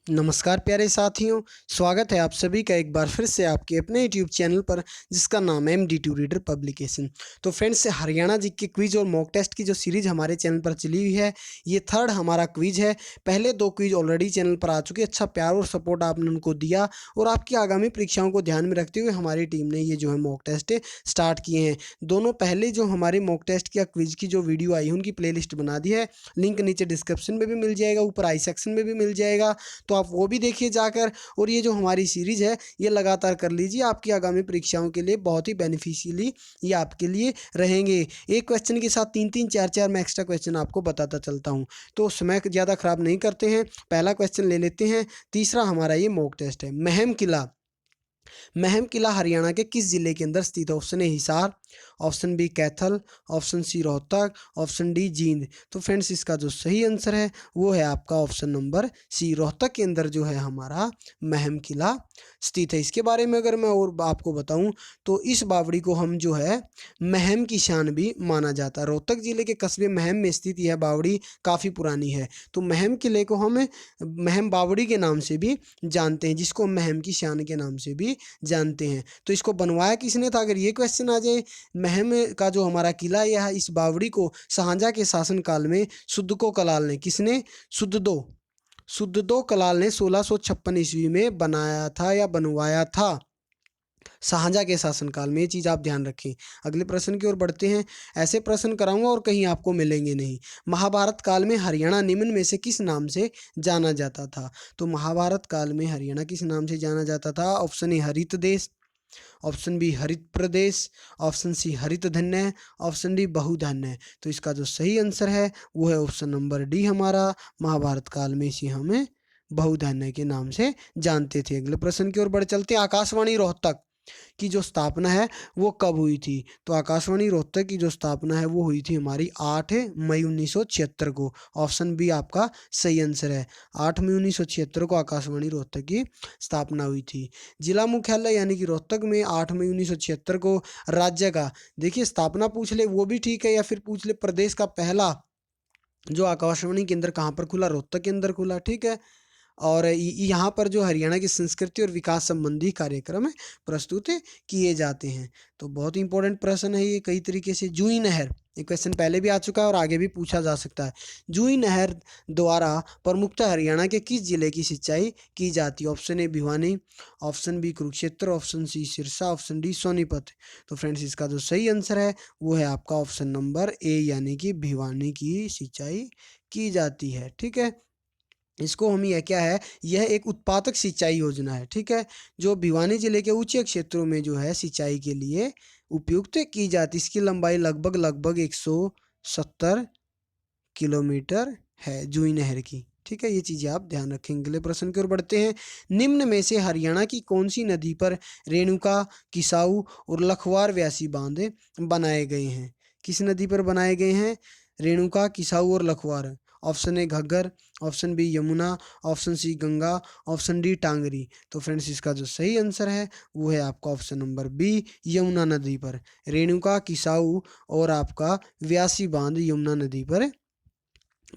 नमस्कार प्यारे साथियों, स्वागत है आप सभी का एक बार फिर से आपके अपने यूट्यूब चैनल पर जिसका नाम है MD2 रीडर पब्लिकेशन। तो फ्रेंड्स, हरियाणा जी के क्विज और मॉक टेस्ट की जो सीरीज़ हमारे चैनल पर चली हुई है, ये थर्ड हमारा क्विज है। पहले 2 क्विज ऑलरेडी चैनल पर आ चुके, अच्छा प्यार और सपोर्ट आपने उनको दिया और आपकी आगामी परीक्षाओं को ध्यान में रखते हुए हमारी टीम ने ये जो है मॉक टेस्ट स्टार्ट किए हैं। दोनों पहले जो हमारे मॉक टेस्ट या क्विज की जो वीडियो आई है उनकी प्लेलिस्ट बना दी है, लिंक नीचे डिस्क्रिप्शन में भी मिल जाएगा, ऊपर आई सेक्शन में भी मिल जाएगा, तो आप वो भी देखिए जाकर। और ये जो हमारी सीरीज़ है ये लगातार कर लीजिए, आपकी आगामी परीक्षाओं के लिए बहुत ही बेनिफिशियली ये आपके लिए रहेंगे। एक क्वेश्चन के साथ 3-3, 4-4 मैं एक्स्ट्रा क्वेश्चन आपको बताता चलता हूँ, तो समय ज़्यादा ख़राब नहीं करते हैं। पहला क्वेश्चन ले लेते हैं। तीसरा हमारा ये मॉक टेस्ट है। महम किला हरियाणा के किस जिले के अंदर स्थित है? Option A Hisar, option B Kaithal, option C Rohtak, option D Jind. तो फ्रेंड्स, इसका जो सही आंसर है वो है आपका ऑप्शन नंबर सी, रोहतक के अंदर जो है हमारा महम किला स्थित है। इसके बारे में अगर मैं और आपको बताऊं तो इस बावड़ी को हम जो है महम की शान भी माना जाता है। रोहतक जिले के कस्बे महम में स्थित यह बावड़ी काफ़ी पुरानी है, तो महम किले को हम महम बावड़ी के नाम से भी जानते हैं, जिसको महम की शान के नाम से भी जानते हैं। तो इसको बनवाया किसने था, अगर ये क्वेश्चन आ जाए। महम का जो हमारा किला यह है, इस बावड़ी को शाहजहां के शासनकाल में सुद्दको कलाल ने, किसने? सुद्दो कलाल ने 1656 ईस्वी में बनाया था या बनवाया था, शाहजहां के शासनकाल में। ये चीज़ आप ध्यान रखें। अगले प्रश्न की ओर बढ़ते हैं। ऐसे प्रश्न कराऊंगा और कहीं आपको मिलेंगे नहीं। महाभारत काल में हरियाणा निम्न में से किस नाम से जाना जाता था? तो महाभारत काल में हरियाणा किस नाम से जाना जाता था? ऑप्शन ए हरित देश, ऑप्शन बी हरित प्रदेश, ऑप्शन सी हरित धन्य, ऑप्शन डी बहुधन्य। तो इसका जो सही आंसर है वो है ऑप्शन नंबर डी हमारा। महाभारत काल में इसे हमें बहुधन्य के नाम से जानते थे। अगले प्रश्न की ओर बढ़ चलते हैं। आकाशवाणी रोहतक की जो स्थापना है वो कब हुई थी? तो आकाशवाणी रोहतक की जो स्थापना है वो हुई थी हमारी 8 मई 1976 को। ऑप्शन बी आपका सही आंसर है। 8 मई 1976 को आकाशवाणी रोहतक की स्थापना हुई थी। जिला मुख्यालय यानी कि रोहतक में 8 मई 1976 को राज्य का, देखिए स्थापना पूछ ले वो भी ठीक है, या फिर पूछ ले प्रदेश का पहला जो आकाशवाणी केंद्र कहाँ पर खुला? रोहतक के अंदर खुला, ठीक है। और यहाँ पर जो हरियाणा की संस्कृति और विकास संबंधी कार्यक्रम प्रस्तुत किए जाते हैं। तो बहुत ही इंपॉर्टेंट प्रश्न है ये कई तरीके से। जूही नहर, ये क्वेश्चन पहले भी आ चुका है और आगे भी पूछा जा सकता है। जूही नहर द्वारा प्रमुखतः हरियाणा के किस जिले की सिंचाई की जाती है? Option A Bhiwani, option B Kurukshetra, option C Sirsa, option D Sonipat. तो फ्रेंड्स, इसका जो सही आंसर है वो है आपका ऑप्शन नंबर ए, यानी कि भिवानी की सिंचाई की जाती है, ठीक है। इसको हम, यह क्या है, यह एक उत्पादक सिंचाई योजना है, ठीक है, जो भिवानी जिले के ऊंचे क्षेत्रों में जो है सिंचाई के लिए उपयुक्त की जाती है। इसकी लंबाई लगभग 170 किलोमीटर है जूही नहर की, ठीक है। ये चीज़ें आप ध्यान रखेंगे। अगले प्रश्न की ओर बढ़ते हैं। निम्न में से हरियाणा की कौन सी नदी पर रेणुका, किसाऊ और लखवार व्यासी बांध बनाए गए हैं? किस नदी पर बनाए गए हैं? रेणुका, किसाऊ और Lakhwar. Option A Ghaggar, option B Yamuna, option C Ganga, option D Tangri. तो फ्रेंड्स, इसका जो सही आंसर है वो है आपका ऑप्शन नंबर बी, यमुना नदी पर। रेणुका, किसाऊ और आपका व्यासी बांध यमुना नदी पर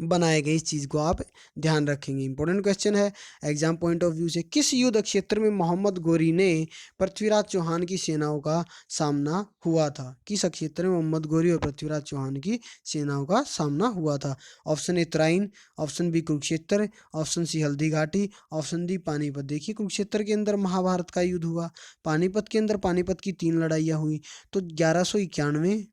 बनाए गए, इस चीज़ को आप ध्यान रखेंगे। इंपॉर्टेंट क्वेश्चन है एग्जाम पॉइंट ऑफ व्यू से। किस युद्ध क्षेत्र में मोहम्मद गोरी ने पृथ्वीराज चौहान की सेनाओं का सामना हुआ था? किस क्षेत्र में मोहम्मद गोरी और पृथ्वीराज चौहान की सेनाओं का सामना हुआ था? Option A Tarain, option B Kurukshetra, option C Haldighati, option D Panipat. देखिए, कुरुक्षेत्र के अंदर महाभारत का युद्ध हुआ, पानीपत के अंदर पानीपत की 3 लड़ाइयाँ हुई। तो 1191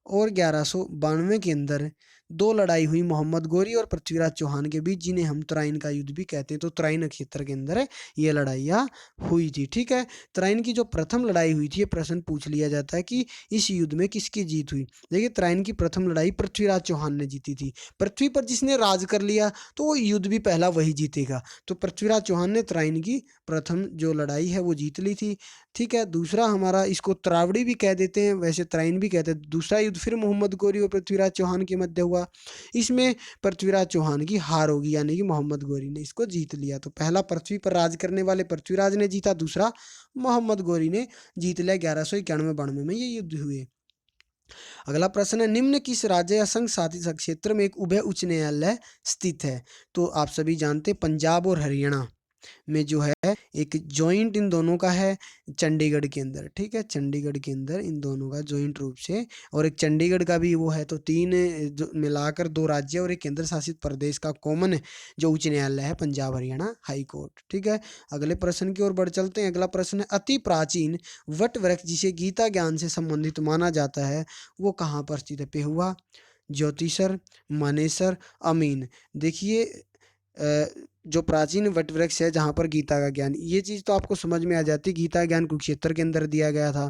और 1192 के अंदर 2 लड़ाई हुई मोहम्मद गोरी और पृथ्वीराज चौहान के बीच, जिन्हें हम तराइन का युद्ध भी कहते हैं। तो तराइन क्षेत्र के अंदर ये लड़ाइयाँ हुई थी, ठीक है। तराइन की जो प्रथम लड़ाई हुई थी, ये प्रश्न पूछ लिया जाता है कि इस युद्ध में किसकी जीत हुई। देखिए, तराइन की प्रथम लड़ाई पृथ्वीराज चौहान ने जीती थी। पृथ्वी पर जिसने राज कर लिया तो वो युद्ध भी पहला वही जीतेगा। तो पृथ्वीराज चौहान ने तराइन की प्रथम जो लड़ाई है वो जीत ली थी, ठीक है। दूसरा हमारा, इसको तरावड़ी भी कह देते हैं, वैसे तराइन भी कहते हैं। दूसरा युद्ध फिर मोहम्मद गोरी और पृथ्वीराज चौहान के मध्य हुआ। इसमें पृथ्वीराज चौहान की हार होगी, यानी कि मोहम्मद गोरी ने इसको जीत लिया। तो पहला पृथ्वी पर राज करने वाले पृथ्वीराज ने जीता, दूसरा मोहम्मद गोरी ने जीत लिया। 1191-92 में ये युद्ध हुए। अगला प्रश्न है, निम्न किस राज्य या संघ शासित क्षेत्र में एक उभय उच्च न्यायालय स्थित है? तो आप सभी जानते हैं पंजाब और हरियाणा में जो है एक जॉइंट इन दोनों का है चंडीगढ़ के अंदर, ठीक है, चंडीगढ़ के अंदर इन दोनों का जॉइंट रूप से, और एक चंडीगढ़ का भी वो है, तो तीन जो मिलाकर दो राज्य और एक केंद्र शासित प्रदेश का कॉमन जो उच्च न्यायालय है पंजाब हरियाणा हाई कोर्ट, ठीक है। अगले प्रश्न की ओर बढ़ चलते हैं। अगला प्रश्न है, अति प्राचीन वट वृक्ष जिसे गीता ज्ञान से संबंधित माना जाता है वो कहाँ पर स्थित है? पेहुआ, ज्योतिषर, मानेसर, अमीन। देखिए जो प्राचीन वट वृक्ष है जहाँ पर गीता का ज्ञान, ये चीज़ तो आपको समझ में आ जाती है, गीता ज्ञान कुरुक्षेत्र के अंदर दिया गया था,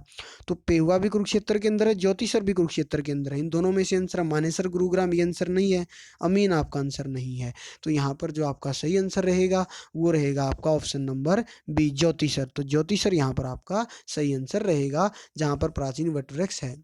तो पेहुआ भी कुरुक्षेत्र के अंदर है, ज्योतिषर भी कुरुक्षेत्र के अंदर है। इन दोनों में से आंसर है मानेसर गुरुग्राम, ये आंसर नहीं है, अमीन आपका आंसर नहीं है। तो यहाँ पर जो आपका सही आंसर रहेगा वो रहेगा आपका ऑप्शन नंबर बी, ज्योतिषर। तो ज्योतिषर यहाँ पर आपका सही आंसर रहेगा जहाँ पर प्राचीन वट वृक्ष है।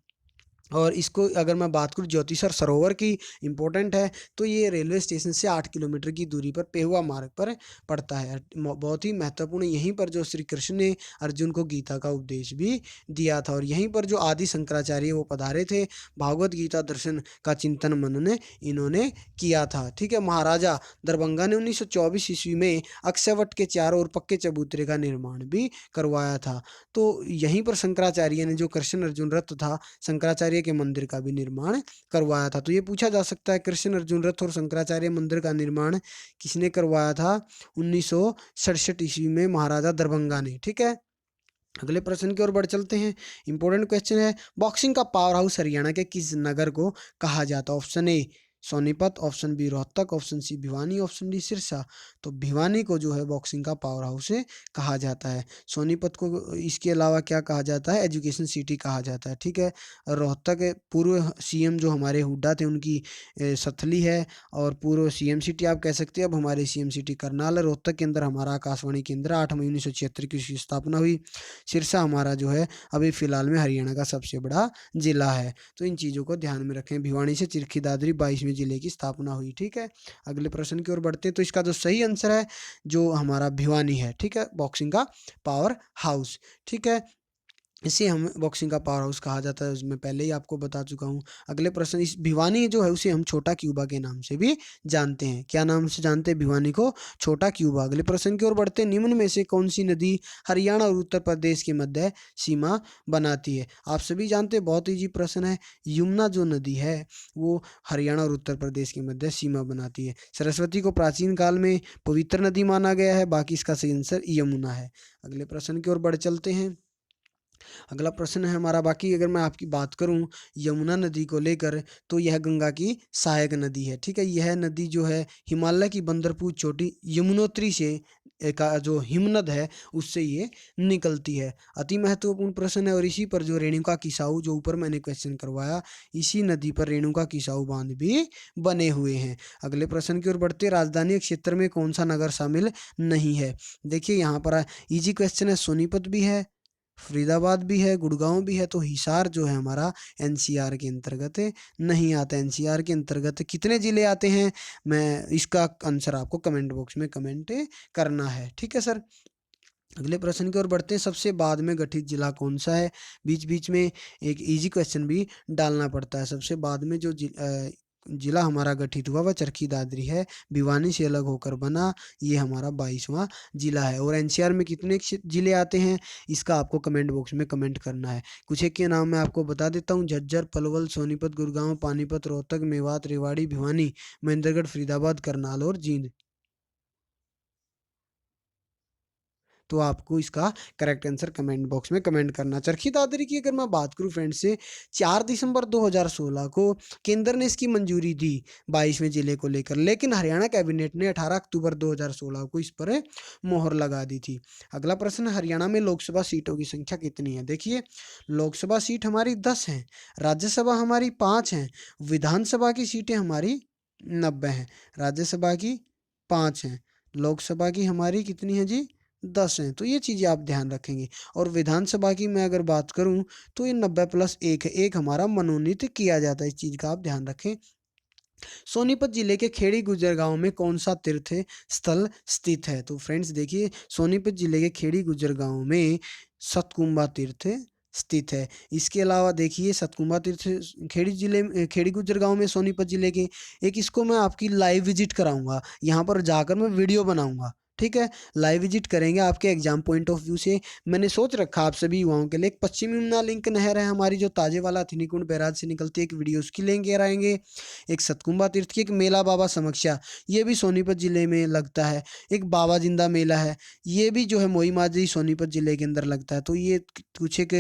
और इसको अगर मैं बात करूँ ज्योतिसर सरोवर की, इम्पोर्टेंट है, तो ये रेलवे स्टेशन से 8 किलोमीटर की दूरी पर पेहुआ मार्ग पर पड़ता है। बहुत ही महत्वपूर्ण, यहीं पर जो श्री कृष्ण ने अर्जुन को गीता का उपदेश भी दिया था, और यहीं पर जो आदि शंकराचार्य वो पधारे थे, भागवत गीता दर्शन का चिंतन मनन इन्होंने किया था, ठीक है। महाराजा दरभंगा ने 1924 ईस्वी में अक्षयवट के चारों ओर पक्के चबूतरे का निर्माण भी करवाया था। तो यहीं पर शंकराचार्य ने जो कृष्ण अर्जुन रथ था, शंकराचार्य के मंदिर का भी निर्माण करवाया था। तो ये पूछा जा सकता है कृष्ण अर्जुन रथ और शंकराचार्य मंदिर का निर्माण किसने करवाया था? 1967 ईस्वी में महाराजा दरभंगा ने, ठीक है। अगले प्रश्न की ओर बढ़ चलते हैं। इंपॉर्टेंट क्वेश्चन है, बॉक्सिंग का पावर हाउस हरियाणा के किस नगर को कहा जाता है? Option A Sonipat, option B Rohtak, option C Bhiwani, option D Sirsa. तो भिवानी को जो है बॉक्सिंग का पावर हाउस कहा जाता है। सोनीपत को इसके अलावा क्या कहा जाता है? एजुकेशन सिटी कहा जाता है, ठीक है। रोहतक पूर्व सीएम जो हमारे हुड्डा थे उनकी सथली है, और पूर्व सीएम सिटी आप कह सकते हैं। अब हमारे सीएम सिटी करनाल है। रोहतक के अंदर हमारा आकाशवाणी केंद्र 8 मई 1976 की उसकी स्थापना हुई। सिरसा हमारा जो है अभी फिलहाल में हरियाणा का सबसे बड़ा जिला है। तो इन चीज़ों को ध्यान में रखें। भिवानी से चिरखी दादरी 22वें जिले की स्थापना हुई, ठीक है। अगले प्रश्न की ओर बढ़ते हैं। तो इसका जो सही आंसर है जो हमारा भिवानी है, ठीक है, बॉक्सिंग का पावर हाउस, ठीक है। इसे हम बॉक्सिंग का पावर हाउस कहा जाता है, मैं पहले ही आपको बता चुका हूँ। अगले प्रश्न, इस भिवानी जो है उसे हम छोटा क्यूबा के नाम से भी जानते हैं। क्या नाम से जानते हैं भिवानी को? छोटा क्यूबा। अगले प्रश्न की ओर बढ़ते हैं। निम्न में से कौन सी नदी हरियाणा और उत्तर प्रदेश के मध्य सीमा बनाती है? आप सभी जानते हैं, बहुत ईजी प्रश्न है, यमुना जो नदी है वो हरियाणा और उत्तर प्रदेश के मध्य सीमा बनाती है। सरस्वती को प्राचीन काल में पवित्र नदी माना गया है, बाकी इसका सही आंसर यमुना है। अगले प्रश्न की ओर बढ़ चलते हैं। अगला प्रश्न है हमारा, बाकी अगर मैं आपकी बात करूं यमुना नदी को लेकर, तो यह गंगा की सहायक नदी है, ठीक है। यह नदी जो है हिमालय की बंदरपुर चोटी यमुनोत्री से का जो हिमनद है उससे ये निकलती है। अति महत्वपूर्ण प्रश्न है, और इसी पर जो रेणुका किसाऊ जो ऊपर मैंने क्वेश्चन करवाया, इसी नदी पर रेणुका किसाऊ बांध भी बने हुए हैं। अगले प्रश्न की ओर बढ़ते, राजधानी क्षेत्र में कौन सा नगर शामिल नहीं है? देखिए यहाँ पर इजी क्वेश्चन है, सोनीपत भी है, फरीदाबाद भी है, गुड़गांव भी है, तो हिसार जो है हमारा एनसीआर के अंतर्गत नहीं आता। एनसीआर के अंतर्गत कितने जिले आते हैं, मैं इसका आंसर आपको कमेंट बॉक्स में कमेंट करना है, ठीक है सर। अगले प्रश्न की ओर बढ़ते हैं। सबसे बाद में गठित जिला कौन सा है? बीच बीच में एक इजी क्वेश्चन भी डालना पड़ता है। सबसे बाद में जो जिला हमारा गठित हुआ वह चरखी दादरी है, भिवानी से अलग होकर बना, ये हमारा 22वां जिला है। और एनसीआर में कितने जिले आते हैं इसका आपको कमेंट बॉक्स में कमेंट करना है। कुछ एक के नाम मैं आपको बता देता हूँ, झज्जर, पलवल, सोनीपत, गुड़गांव, पानीपत, रोहतक, मेवात, रेवाड़ी, भिवानी, महेंद्रगढ़, फरीदाबाद, करनाल और जींद। तो आपको इसका करेक्ट आंसर कमेंट बॉक्स में कमेंट करना। चरखी दादरी की अगर मैं बात करूं फ्रेंड्स से, 4 दिसंबर 2016 को केंद्र ने इसकी मंजूरी दी 22वें जिले को लेकर, लेकिन हरियाणा कैबिनेट ने 18 अक्टूबर 2016 को इस पर मोहर लगा दी थी। अगला प्रश्न, हरियाणा में लोकसभा सीटों की संख्या कितनी है? देखिए लोकसभा सीट हमारी 10 हैं, राज्यसभा हमारी 5 हैं, विधानसभा की सीटें हमारी 90 हैं। राज्यसभा की 5 हैं, लोकसभा की हमारी कितनी है जी? 10 हैं। तो ये चीज़ें आप ध्यान रखेंगे। और विधानसभा की मैं अगर बात करूं तो ये 90+1 है, एक हमारा मनोनीत किया जाता है, इस चीज़ का आप ध्यान रखें। सोनीपत जिले के खेड़ी गुजर गांव में कौन सा तीर्थ स्थल स्थित है? तो फ्रेंड्स देखिए सोनीपत जिले के खेड़ी गुजर गांव में सतकुंभा तीर्थ स्थित है। इसके अलावा देखिए सतकुंबा तीर्थ खेड़ी जिले में, खेड़ी गुज्जर गाँव में सोनीपत जिले के। एक इसको मैं आपकी लाइव विजिट कराऊंगा, यहाँ पर जाकर मैं वीडियो बनाऊंगा, ठीक है। लाइव विजिट करेंगे आपके एग्जाम पॉइंट ऑफ व्यू से। मैंने सोच रखा आप सभी युवाओं के लिए, एक पश्चिमी यमुना लिंक नहर है हमारी जो ताजेवाला हथिनीकुंड बैराज से निकलती है, एक वीडियो उसकी लेंगे आएंगे। एक सतकुंबा तीर्थ की, एक मेला बाबा समक्षा, ये भी सोनीपत जिले में लगता है। एक बाबा जिंदा मेला है, ये भी जो है मोई माजरी सोनीपत जिले के अंदर लगता है। तो ये कुछ एक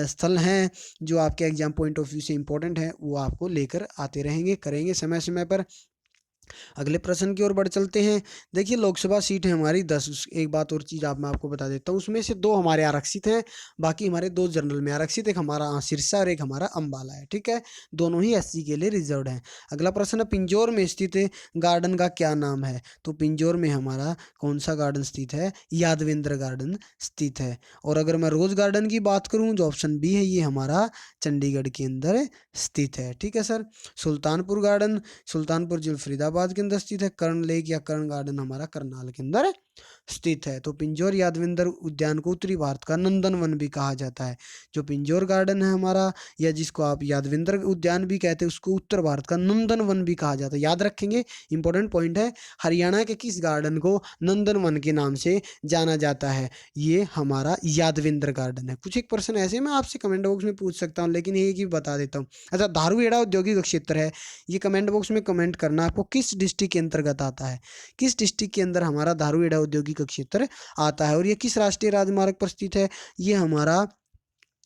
स्थल हैं जो आपके एग्जाम पॉइंट ऑफ व्यू से इंपॉर्टेंट है, वो आपको लेकर आते रहेंगे, करेंगे समय समय पर। अगले प्रश्न की ओर बढ़ चलते हैं। देखिए लोकसभा सीट है हमारी 10। एक बात और चीज़ मैं आपको बता देता हूँ, उसमें से 2 हमारे आरक्षित हैं, बाकी हमारे 2 जनरल में आरक्षित, एक हमारा सिरसा और एक हमारा अम्बाला है, ठीक है। दोनों ही एससी के लिए रिजर्व्ड हैं। अगला प्रश्न है, पिंजौर में स्थित गार्डन का क्या नाम है? तो पिंजौर में हमारा कौन सा गार्डन स्थित है? यादवेंद्र गार्डन स्थित है। और अगर मैं रोज गार्डन की बात करूँ, जो ऑप्शन बी है, ये हमारा चंडीगढ़ के अंदर स्थित है, ठीक है सर। सुल्तानपुर गार्डन, सुल्तानपुर जिला फरीदाबाद के अंदर स्थित है। कर्ण लेक या कर्ण गार्डन हमारा करनाल के अंदर स्थित है। तो पिंजौर यादवेंद्र उद्यान को उत्तरी भारत का नंदन वन भी कहा जाता है। जो पिंजौर गार्डन है हमारा, या जिसको आप यादवेंद्र उद्यान भी कहते हैं, उसको उत्तर भारत का नंदन वन भी कहा जाता है। याद रखेंगे, इंपॉर्टेंट पॉइंट है। हरियाणा के किस गार्डन को नंदन वन के नाम से जाना जाता है? ये हमारा यादवेंद्र गार्डन है। कुछ एक प्रश्न ऐसे मैं आपसे कमेंट बॉक्स में पूछ सकता हूँ, लेकिन ये कि बता देता हूँ। अच्छा, धारूहेड़ा औद्योगिक क्षेत्र है, ये कमेंट बॉक्स में कमेंट करना, आपको किस डिस्ट्रिक्ट के अंतर्गत आता है? किस डिस्ट्रिक्ट के अंदर हमारा धारूहेड़ा औद्योगिक क्षेत्र आता है? और ये किस राष्ट्रीय राजमार्ग पर स्थित है? ये हमारा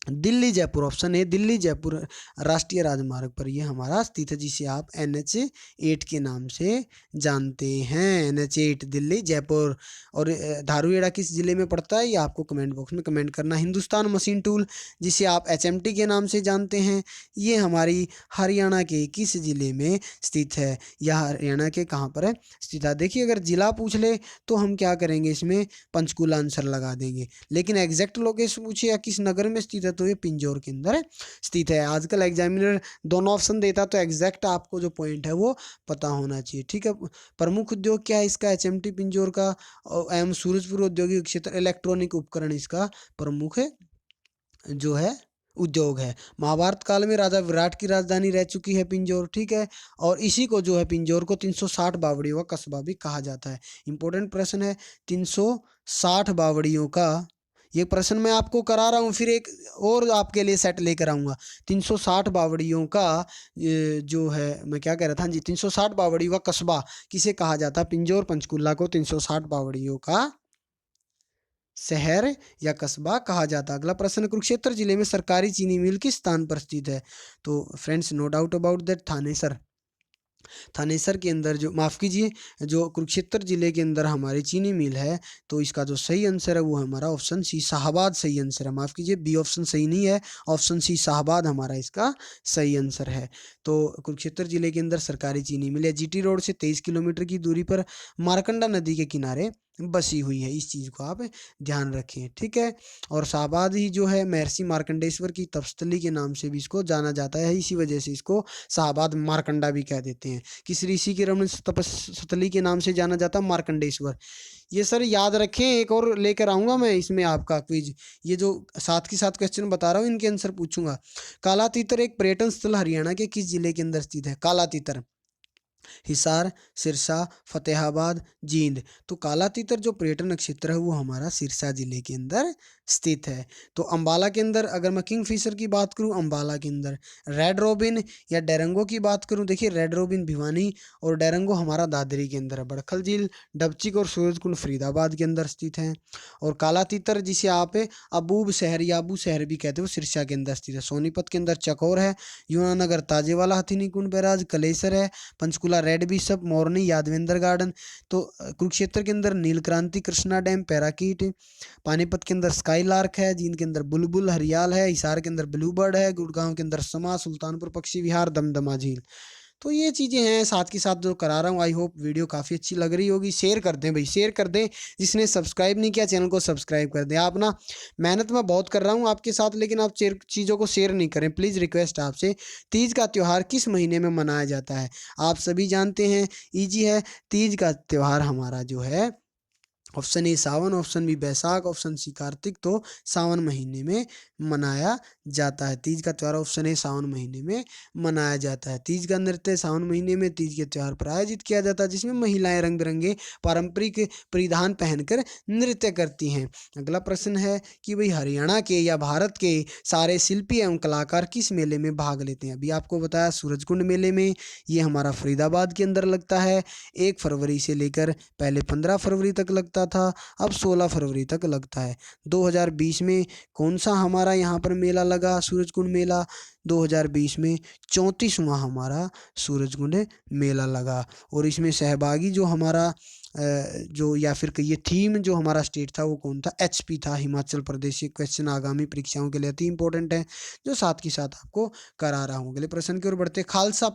दिल्ली जयपुर, ऑप्शन है दिल्ली जयपुर राष्ट्रीय राजमार्ग पर ये हमारा स्थित है, जिसे आप NH8 के नाम से जानते हैं। NH8 दिल्ली जयपुर। और धारूहेड़ा किस जिले में पड़ता है, ये आपको कमेंट बॉक्स में कमेंट करना। हिंदुस्तान मशीन टूल, जिसे आप HMT के नाम से जानते हैं, ये हमारी हरियाणा के किस जिले में स्थित है? यह हरियाणा के कहाँ पर है स्थित है? देखिए अगर जिला पूछ ले तो हम क्या करेंगे, इसमें पंचकुला आंसर लगा देंगे, लेकिन एग्जैक्ट लोकेशन पूछे या किस नगर में स्थित है, तो ये पिंजौर के अंदर स्थित है। आजकल एग्जामिनर दोनों ऑप्शन देता, तो एग्जैक्ट आपको जो पॉइंट है वो पता होना चाहिए, ठीक है। प्रमुख उद्योग क्या है इसका? HMT पिंजौर का एवं सूरजपुर औद्योगिक क्षेत्र इलेक्ट्रॉनिक उपकरण इसका प्रमुख जो है उद्योग है। महाभारत काल में राजा विराट की राजधानी रह चुकी है पिंजौर, ठीक है। और इसी को जो है पिंजौर को 360 बावड़ियों का कस्बा भी कहा जाता है। इंपॉर्टेंट प्रश्न है, 360 बावड़ियों का, ये प्रश्न मैं आपको करा रहा हूँ, फिर एक और आपके लिए सेट लेकर आऊँगा। 360 बावड़ियों का जो है, मैं क्या कह रहा था जी, 360 बावड़ियों का कस्बा किसे कहा जाता है? पिंजौर पंचकुला को 360 बावड़ियों का शहर या कस्बा कहा जाता। अगला प्रश्न, कुरुक्षेत्र जिले में सरकारी चीनी मिल किस स्थान पर स्थित है? तो friends no doubt about that, Thanesar. Thanesar के अंदर, जो माफ़ कीजिए, जो कुरुक्षेत्र जिले के अंदर हमारी चीनी मिल है, तो इसका जो सही आंसर है वो हमारा ऑप्शन सी शाहबाद सही आंसर है। माफ़ कीजिए, बी ऑप्शन सही नहीं है, ऑप्शन सी शाहबाद हमारा इसका सही आंसर है। तो कुरुक्षेत्र जिले के अंदर सरकारी चीनी मिल है, GT रोड से 23 किलोमीटर की दूरी पर मारकंडा नदी के किनारे बसी हुई है। इस चीज़ को आप ध्यान रखें, ठीक है। और शाहबाद ही जो है महर्षि मार्कंडेश्वर की तपस्थली के नाम से भी इसको जाना जाता है, इसी वजह से इसको शाहबाद मारकंडा भी कह देते हैं। किस ऋषि की रमण तपस्थली के नाम से जाना जाता है? मार्कंडेश्वर। ये सर याद रखें, एक और लेकर आऊँगा मैं इसमें आपका क्विज। ये जो साथ के साथ क्वेश्चन बता रहा हूँ, इनके आंसर पूछूंगा। काला तीतर एक पर्यटन स्थल हरियाणा के किस जिले के अंदर स्थित है? काला तीतर, हिसार, सिरसा, फतेहाबाद, जींद। तो काला तीतर जो पर्यटन क्षेत्र है वो हमारा सिरसा जिले के अंदर स्थित है। तो अंबाला के अंदर अगर मैं किंगफिशर की बात करूं, अंबाला के अंदर रेड रोबिन या डेरंगो की बात करूं, देखिए रेड रोबिन भिवानी और डेरंगो हमारा दादरी के अंदर है। बड़खल झील, डबचिक और सूरजकुंड फरीदाबाद के अंदर स्थित है। और काला तीतर जिसे आप अबूब शहर या अबू शहर भी कहते हो, सिरसा के अंदर स्थित है। सोनीपत के अंदर चकोर है, युनानगर ताजेवाला हथिनीकुंड बैराज, कलेसर है, पंचकुला रेड बिशप, मोरनी यादवेंद्र गार्डन। तो कुरुक्षेत्र के अंदर नीलक्रांति, कृष्णा डैम, पैराकीट। पानीपत के अंदर स्काई लार्क है, जींद के अंदर बुलबुल हरियाल है, हिसार के अंदर ब्लू बर्ड है, गुड़गांव के अंदर समा, सुल्तानपुर पक्षी विहार, दमदमा झील। तो ये चीज़ें हैं साथ के साथ जो करा रहा हूँ। आई होप वीडियो काफ़ी अच्छी लग रही होगी। शेयर कर दें भाई, शेयर कर दें। जिसने सब्सक्राइब नहीं किया चैनल को सब्सक्राइब कर दें। आप ना, मेहनत मैं बहुत कर रहा हूँ आपके साथ, लेकिन आप चीज़ों को शेयर नहीं करें प्लीज़, रिक्वेस्ट आपसे। तीज का त्यौहार किस महीने में मनाया जाता है? आप सभी जानते हैं, ईजी है। तीज का त्यौहार हमारा जो है option A Sawan, option B Baisakh, option C Kartik. तो सावन महीने में मनाया जाता है तीज का त्यौहार। ऑप्शन ए सावन महीने में मनाया जाता है। तीज का नृत्य सावन महीने में तीज के त्यौहार पर आयोजित किया जाता है, जिसमें महिलाएं रंग बिरंगे पारंपरिक परिधान पहनकर नृत्य करती हैं। अगला प्रश्न है कि भाई हरियाणा के या भारत के सारे शिल्पी एवं कलाकार किस मेले में भाग लेते हैं। अभी आपको बताया सूरजकुंड मेले में, ये हमारा फरीदाबाद के अंदर लगता है। 1 फरवरी से लेकर पहले 15 फरवरी तक लगता था, अब 16 फरवरी तक लगता है। 2020 में कौन सा हमारा यहाँ पर मेला लगा, सूरजकुंड मेला। 2020 में 34वां हमारा सूरजकुंड मेला लगा। और इसमें सहभागी जो हमारा जो या फिर कहिए थीम जो हमारा स्टेट था वो कौन था, एचपी था, हिमाचल प्रदेश। ये क्वेश्चन आगामी परीक्षाओं के लिए अति इंपॉर्टेंट है, जो साथ के साथ आपको करा रहा हूँ। अगले प्रश्न की ओर बढ़ते। खालसा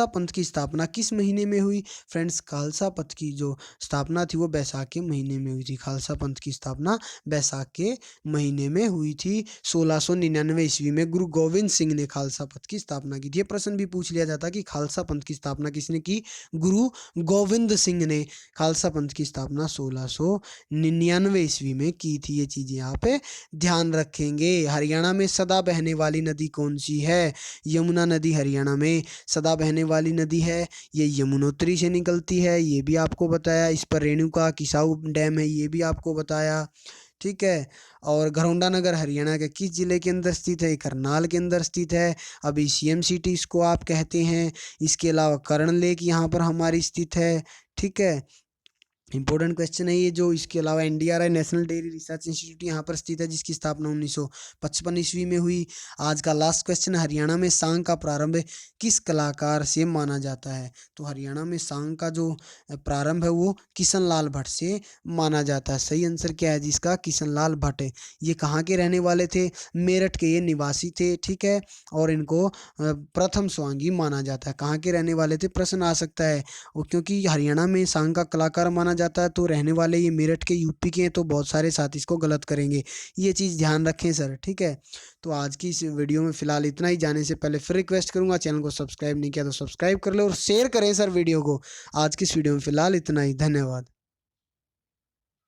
पंथ की स्थापना किस महीने में हुई। फ्रेंड्स, खालसा पंथ की जो स्थापना थी वो बैसाख के महीने में हुई थी। खालसा पंथ की स्थापना बैसाख के महीने में हुई थी। 1699 ईस्वी में गुरु गोविंद सिंह ने खालसा पंथ की स्थापना की थी। ये प्रश्न भी पूछ लिया जाता कि खालसा पंथ की स्थापना किसने की। गुरु गोविंद सिंह ने खालसा पंथ की स्थापना 1699 ईस्वी में की थी। ये चीज़ें यहाँ पे ध्यान रखेंगे। हरियाणा में सदा बहने वाली नदी कौन सी है। यमुना नदी हरियाणा में सदा बहने वाली नदी है। ये यमुनोत्री से निकलती है, ये भी आपको बताया। इस पर रेणुका किसाऊ डैम है, ये भी आपको बताया। ठीक है। और घरौंडा नगर हरियाणा के किस जिले के अंदर स्थित है। करनाल के अंदर स्थित है। अभी सीएम सिटी इसको आप कहते हैं। इसके अलावा कर्ण लेक यहाँ पर हमारी स्थित है। ठीक है, इंपॉर्टेंट क्वेश्चन है ये। जो इसके अलावा NDRI national dairy research institute यहाँ पर स्थित है, जिसकी स्थापना 1955 ईस्वी में हुई। आज का लास्ट क्वेश्चन, हरियाणा में सांग का प्रारंभ किस कलाकार से माना जाता है। तो हरियाणा में सांग का जो प्रारंभ है वो किशन लाल भट्ट से माना जाता है। सही आंसर क्या है जिसका, किशन लाल भट्ट है। ये कहाँ के रहने वाले थे, मेरठ के ये निवासी थे। ठीक है, और इनको प्रथम स्वांगी माना जाता है। कहाँ के रहने वाले थे, प्रश्न आ सकता है। वो क्योंकि हरियाणा में सांग का कलाकार माना जाता है, तो रहने वाले ये मेरठ के यूपी के हैं, तो बहुत सारे साथी इसको गलत करेंगे। ये चीज़ ध्यान रखें सर। ठीक है, तो आज की इस वीडियो में फिलहाल इतना ही। जाने से पहले फिर रिक्वेस्ट करूंगा, चैनल को सब्सक्राइब नहीं किया तो सब्सक्राइब कर ले और शेयर करें सर वीडियो को। आज की इस वीडियो में फिलहाल इतना ही। धन्यवाद।